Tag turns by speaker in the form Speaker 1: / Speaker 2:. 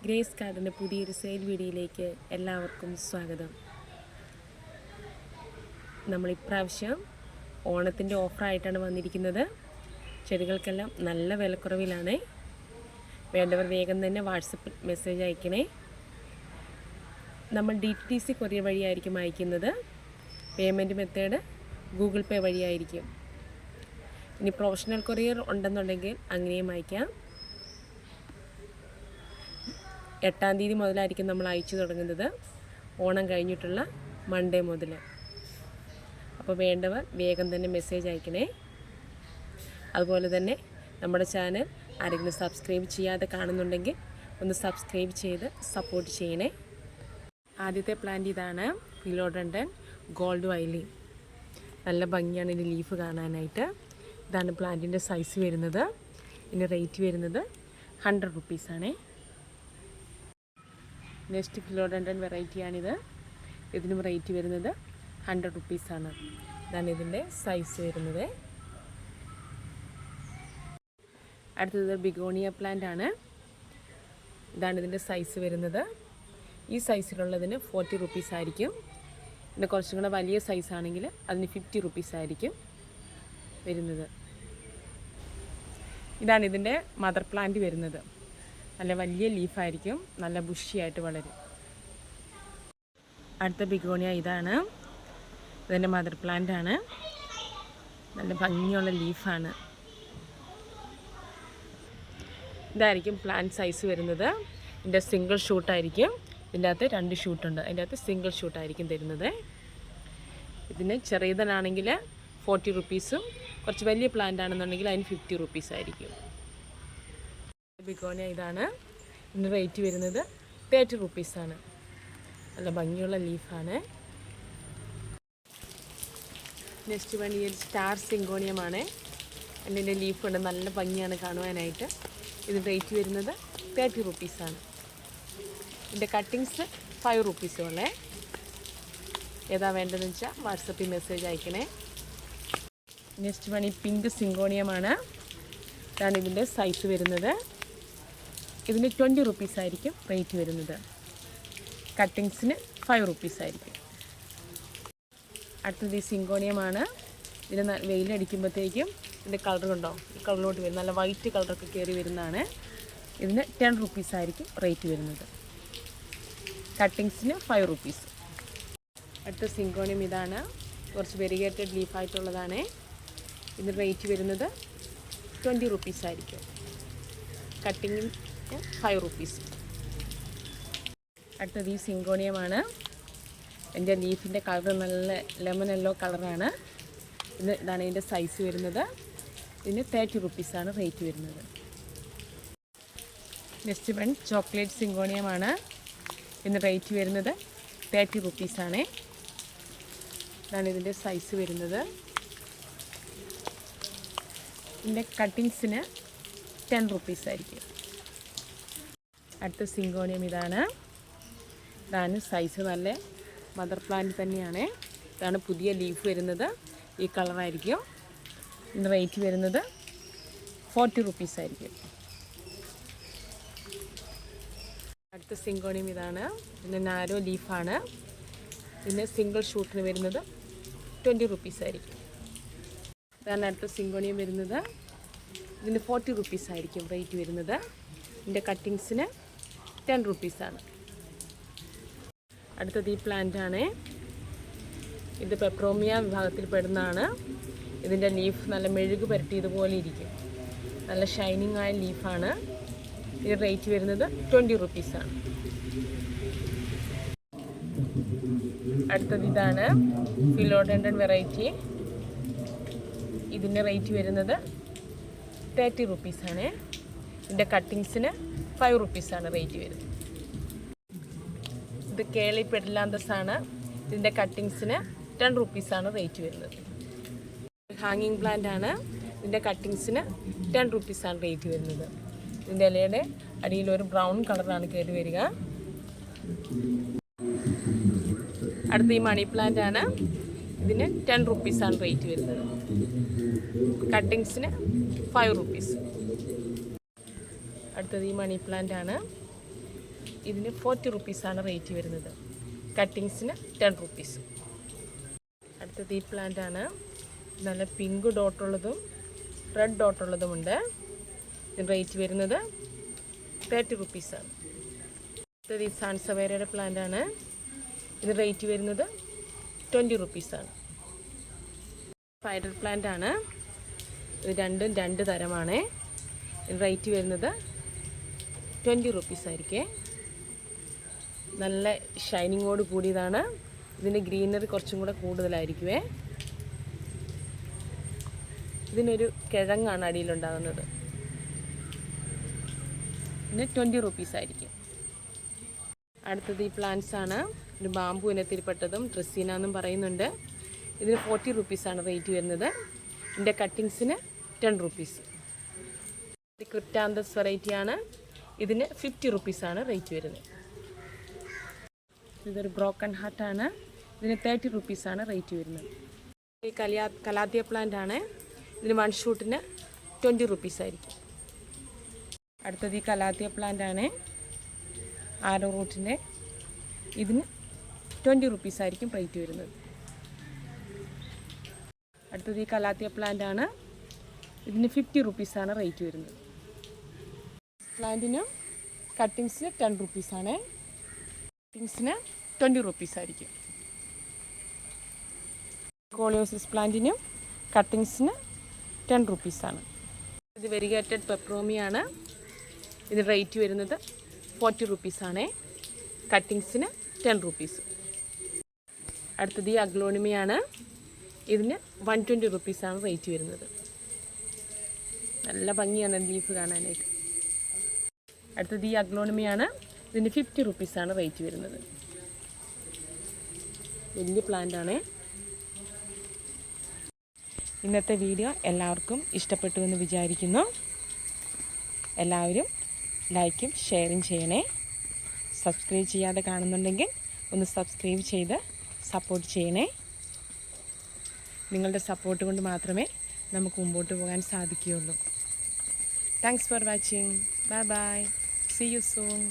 Speaker 1: Grace ഗാർഡൻ്റെ പുതിയൊരു sale വീഡിയോയിലേക്ക് എല്ലാവർക്കും സ്വാഗതം. നമ്മളിപ്രാവശ്യം ഓണത്തിൻ്റെ ഓഫറായിട്ടാണ് വന്നിരിക്കുന്നത്. ചെടികൾക്കെല്ലാം നല്ല വിലക്കുറവിലാണ്. വേണ്ടവർ വേഗം തന്നെ വാട്സപ്പിൽ മെസ്സേജ് അയക്കണേ. നമ്മൾ DTDC കൊറിയർ വഴിയായിരിക്കും അയക്കുന്നത്. പേയ്മെൻറ്റ് മെത്തേഡ് ഗൂഗിൾ പേ വഴിയായിരിക്കും. ഇനി പ്രൊഫഷണൽ കൊറിയർ ഉണ്ടെന്നുണ്ടെങ്കിൽ അങ്ങനെയും അയക്കാം. 8-ാം തീയതി മുതലായിരിക്കും നമ്മൾ അയച്ചു തുടങ്ങുന്നത്, ഓണം കഴിഞ്ഞിട്ടുള്ള മൺഡേ മുതൽ. അപ്പോൾ വേണ്ടവർ വേഗം തന്നെ മെസ്സേജ് അയക്കണേ. അതുപോലെ തന്നെ നമ്മുടെ ചാനൽ ആരെങ്കിലും സബ്സ്ക്രൈബ് ചെയ്യാതെ കാണുന്നുണ്ടെങ്കിൽ ഒന്ന് സബ്സ്ക്രൈബ് ചെയ്ത് സപ്പോർട്ട് ചെയ്യണേ. ആദ്യത്തെ പ്ലാന്റ് ഇതാണ്, ഫിലോഡൻഡൻ ഗോൾഡ് വൈലി. നല്ല ഭംഗിയാണ് ഇതിൻ്റെ ലീഫ് കാണാനായിട്ട്. ഇതാണ് പ്ലാന്റിൻ്റെ സൈസ് വരുന്നത്. ഇതിന് റേറ്റ് വരുന്നത് 100 റുപ്പീസാണ്. Next philodendron വെറൈറ്റിയാണിത്. ഇതിനും റേറ്റ് വരുന്നത് 100 റുപ്പീസാണ്. ഇതാണ് ഇതിൻ്റെ സൈസ് വരുന്നത്. അടുത്തത് ബിഗോണിയ പ്ലാന്റ് ആണ്. ഇതാണ് ഇതിൻ്റെ സൈസ് വരുന്നത്. ഈ സൈസിലുള്ളതിന് 40 റുപ്പീസ് ആയിരിക്കും. പിന്നെ കുറച്ചും കൂടെ വലിയ സൈസാണെങ്കിൽ അതിന് 50 റുപ്പീസ് ആയിരിക്കും വരുന്നത്. ഇതാണ് ഇതിൻ്റെ മദർ പ്ലാന്റ് വരുന്നത്. നല്ല വലിയ ലീഫായിരിക്കും, നല്ല ബുഷിയായിട്ട് വളരും. അടുത്ത ബിഗോണിയ ഇതാണ്. ഇതിൻ്റെ മദർ പ്ലാന്റ് ആണ്. നല്ല ഭംഗിയുള്ള ലീഫാണ്. ഇതായിരിക്കും പ്ലാന്റ് സൈസ് വരുന്നത്. ഇതിൻ്റെ സിംഗിൾ ഷൂട്ടായിരിക്കും. ഇതിൻ്റെ അകത്ത് 2 ഷൂട്ടുണ്ട്. അതിൻ്റെ അകത്ത് സിംഗിൾ ഷൂട്ടായിരിക്കും തരുന്നത്. ഇതിന് ചെറിയതനാണെങ്കിൽ 40 റുപ്പീസും കുറച്ച് വലിയ പ്ലാന്റ് ആണെന്നുണ്ടെങ്കിൽ അതിന് 50 റുപ്പീസ് ആയിരിക്കും. ബിഗോണിയ ഇതാണ്. ഇതിന് റേറ്റ് വരുന്നത് 30 റുപ്പീസാണ്. നല്ല ഭംഗിയുള്ള ലീഫാണ്. നെക്സ്റ്റ് വൺ ഈ സ്റ്റാർ സിങ്കോണിയമാണ്. അതിൻ്റെ ലീഫുണ്ട്, നല്ല ഭംഗിയാണ് കാണുവാനായിട്ട്. ഇത് റേറ്റ് വരുന്നത് 30 റുപ്പീസാണ്. ഇതിൻ്റെ കട്ടിങ്സ് 5 റുപ്പീസുള്ളേ. ഏതാ വേണ്ടതെന്ന് വെച്ചാൽ വാട്സപ്പിൽ മെസ്സേജ് അയക്കണേ. നെക്സ്റ്റ് വൺ ഈ പിങ്ക് സിങ്കോണിയമാണ്. ഇതാണ് ഇതിൻ്റെ സൈസ് വരുന്നത്. ഇതിന് 20 റുപ്പീസായിരിക്കും റേറ്റ് വരുന്നത്. കട്ടിങ്സിന് 5 റുപ്പീസായിരിക്കും. അടുത്തത് ഈ സിങ്കോണിയമാണ്. ഇതിന് വെയിലടിക്കുമ്പോഴത്തേക്കും ഇതിൻ്റെ കളർ കണ്ടോ, ഈ കളറിലോട്ട് വരും. നല്ല വൈറ്റ് കളറൊക്കെ കയറി വരുന്നതാണ്. ഇതിന് 10 റുപ്പീസായിരിക്കും റേറ്റ് വരുന്നത്. കട്ടിങ്സിന് 5 റുപ്പീസ്. അടുത്ത സിങ്കോണിയം ഇതാണ്. കുറച്ച് വെരിഗേറ്റഡ് ലീഫായിട്ടുള്ളതാണ്. ഇതിന് റേറ്റ് വരുന്നത് 20 റുപ്പീസായിരിക്കും. കട്ടിങ്ങിന് 5 റുപ്പീസ്. അടുത്തത് ഈ സിങ്കോണിയമാണ്. എൻ്റെ ലീഫിൻ്റെ കളർ നല്ല ലെമൺ യെല്ലോ കളറാണ്. ഇതാണ് ഇതിൻ്റെ സൈസ് വരുന്നത്. ഇതിന് 30 റുപ്പീസാണ് റേറ്റ് വരുന്നത്. നെക്സ്റ്റ് വൺ ചോക്ലേറ്റ് സിങ്കോണിയമാണ്. ഇതിന് റേറ്റ് വരുന്നത് 30 റുപ്പീസാണ്. ഇതാണ് ഇതിൻ്റെ സൈസ് വരുന്നത്. ഇതിൻ്റെ കട്ടിങ്സിന് 10 റുപ്പീസായിരിക്കും. അടുത്ത സിങ്കോണിയം ഇതാണ്. ഇതാണ് സൈസ്, നല്ല മദർ പ്ലാന്റ് തന്നെയാണ്. ഇതാണ് പുതിയ ലീഫ് വരുന്നത്. ഈ കളറായിരിക്കും. ഇതിന് റേറ്റ് വരുന്നത് 40 റുപ്പീസായിരിക്കും. അടുത്ത സിങ്കോണിയം ഇതാണ്. ഇതിന് നാരോ ലീഫാണ്. ഇതിന് സിംഗിൾ ഷൂട്ടിന് വരുന്നത് 20 റുപ്പീസായിരിക്കും. ഇതാണ് അടുത്ത സിങ്കോണിയം വരുന്നത്. ഇതിന് 40 റുപ്പീസായിരിക്കും റേറ്റ് വരുന്നത്. ഇതിൻ്റെ കട്ടിങ്സിന് 10 റുപ്പീസാണ്. അടുത്തത് ഈ പ്ലാന്റാണ്. ഇത് പെപ്രോമിയ വിഭാഗത്തിൽ പെടുന്നതാണ്. ഇതിൻ്റെ ലീഫ് നല്ല മെഴുക് പുരട്ടിയതുപോലെ ഇരിക്കും. നല്ല ഷൈനിങ് ആയ ലീഫാണ്. ഇത് റേറ്റ് വരുന്നത് 20 റുപ്പീസാണ്. അടുത്തത് ഇതാണ് ഫിലോഡൻഡൻ വെറൈറ്റി. ഇതിൻ്റെ റേറ്റ് വരുന്നത് 30 റുപ്പീസാണ്. ഇതിൻ്റെ കട്ടിങ്സിന് 5 റുപ്പീസാണ് റേറ്റ് വരുന്നത്. ഇത് കേളി പെഡലാന്തസാണ്. ഇതിൻ്റെ കട്ടിങ്സിന് 10 റുപ്പീസാണ് റേറ്റ് വരുന്നത്. ഹാങ്ങിങ് പ്ലാന്റ് ആണ്. ഇതിൻ്റെ കട്ടിങ്സിന് 10 റുപ്പീസാണ് റേറ്റ് വരുന്നത്. ഇതിൻ്റെ ഇലയുടെ അടിയിലൊരു ബ്രൗൺ കളറാണ് കയറി വരിക. അടുത്ത ഈ മണി പ്ലാന്റ് ആണ്. ഇതിന് 10 റുപ്പീസാണ് റേറ്റ് വരുന്നത്. കട്ടിങ്സിന് 5 റുപ്പീസ്. അടുത്തത് ഈ മണി പ്ലാന്റ് ആണ്. ഇതിന് 40 റുപ്പീസാണ് റേറ്റ് വരുന്നത്. കട്ടിങ്സിന് 10 റുപ്പീസ്. അടുത്തത് ഈ പ്ലാന്റാണ്. നല്ല പിങ്ക് ഡോട്ടുള്ളതും റെഡ് ഡോട്ടുള്ളതുമുണ്ട്. ഇതിന് റേറ്റ് വരുന്നത് 30 റുപ്പീസാണ്. അടുത്തത് ഈ സാൻസവേരയുടെ പ്ലാന്റാണ്. ഇതിന് റേറ്റ് വരുന്നത് 20 റുപ്പീസാണ്. സ്പൈഡർ പ്ലാന്റാണ്. ഇത് രണ്ടും 2 തരമാണ്. ഇതിന് റേറ്റ് വരുന്നത് 20 റുപ്പീസായിരിക്കും. നല്ല ഷൈനിങ്ങോട് കൂടിയതാണ്. ഇതിൻ്റെ ഗ്രീനറി കുറച്ചും കൂടെ കൂടുതലായിരിക്കുമേ. ഇതിനൊരു കിഴങ്ങാണ് അടിയിലുണ്ടാകുന്നത്. പിന്നെ 20 റുപ്പീസായിരിക്കും. അടുത്തത് ഈ പ്ലാന്റ്സ് ആണ്. ഒരു ബാമ്പു ഇനത്തിൽപ്പെട്ടതും ഡ്രസ്സീന എന്നും പറയുന്നുണ്ട്. ഇതിന് 40 റുപ്പീസാണ് റേറ്റ് വരുന്നത്. ഇതിൻ്റെ കട്ടിങ്സിന് 10 റുപ്പീസ്. ഇത് ക്രിപ്റ്റാന്തസ് വെറൈറ്റിയാണ്. ഇതിന് 50 റുപ്പീസാണ് റേറ്റ് വരുന്നത്. ഇതൊരു ബ്രോക്കൺ ഹാർട്ടാണ്. ഇതിന് 30 റുപ്പീസാണ് റേറ്റ് വരുന്നത്. ഈ കലാത്തിയ പ്ലാന്റ് ആണ്. ഇതിന് 1 ഷൂട്ടിന് 20 റുപ്പീസായിരിക്കും. അടുത്തത് ഈ കലാത്തിയ പ്ലാന്റ് ആണ്. ആരോ റൂട്ടിൻ്റെ. ഇതിന് 20 റുപ്പീസായിരിക്കും റേറ്റ് വരുന്നത്. അടുത്തത് ഈ കലാത്തിയ പ്ലാന്റ് ആണ്. ഇതിന് 50 റുപ്പീസാണ് റേറ്റ് വരുന്നത്. പ്ലാന്റിന് കട്ടിങ്സിന് 10 റുപ്പീസാണ്. കട്ടിങ്സിന് 20 റുപ്പീസായിരിക്കും. കോളിയോസിസ് പ്ലാന്റിനും കട്ടിങ്സിന് 10 റുപ്പീസാണ്. ഇത് വെരിഗേറ്റഡ് പെപ്രോമിയാണ്. ഇതിന് റേറ്റ് വരുന്നത് 40 റുപ്പീസാണ്. കട്ടിങ്സിന് 10 റുപ്പീസ്. അടുത്തത് ഈ അഗ്ലോണിമയാണ്. ഇതിന് 120 റുപ്പീസാണ് റേറ്റ് വരുന്നത്. നല്ല ഭംഗിയാണ് ലീഫ് കാണാനായിട്ട്. അടുത്തത് ഈ അഗ്ലോണിമയാണ്. ഇതിന് 50 റുപ്പീസാണ് റേറ്റ് വരുന്നത്. വലിയ പ്ലാന്റാണ്. ഇന്നത്തെ വീഡിയോ എല്ലാവർക്കും ഇഷ്ടപ്പെട്ടു എന്ന് വിചാരിക്കുന്നു. എല്ലാവരും ലൈക്കും ഷെയറും ചെയ്യണേ. സബ്സ്ക്രൈബ് ചെയ്യാതെ കാണുന്നുണ്ടെങ്കിൽ ഒന്ന് സബ്സ്ക്രൈബ് ചെയ്ത് സപ്പോർട്ട് ചെയ്യണേ. നിങ്ങളുടെ സപ്പോർട്ട് കൊണ്ട് മാത്രമേ നമുക്ക് മുമ്പോട്ട് പോകാൻ സാധിക്കുകയുള്ളൂ. Thanks for watching. Bye bye. See you soon.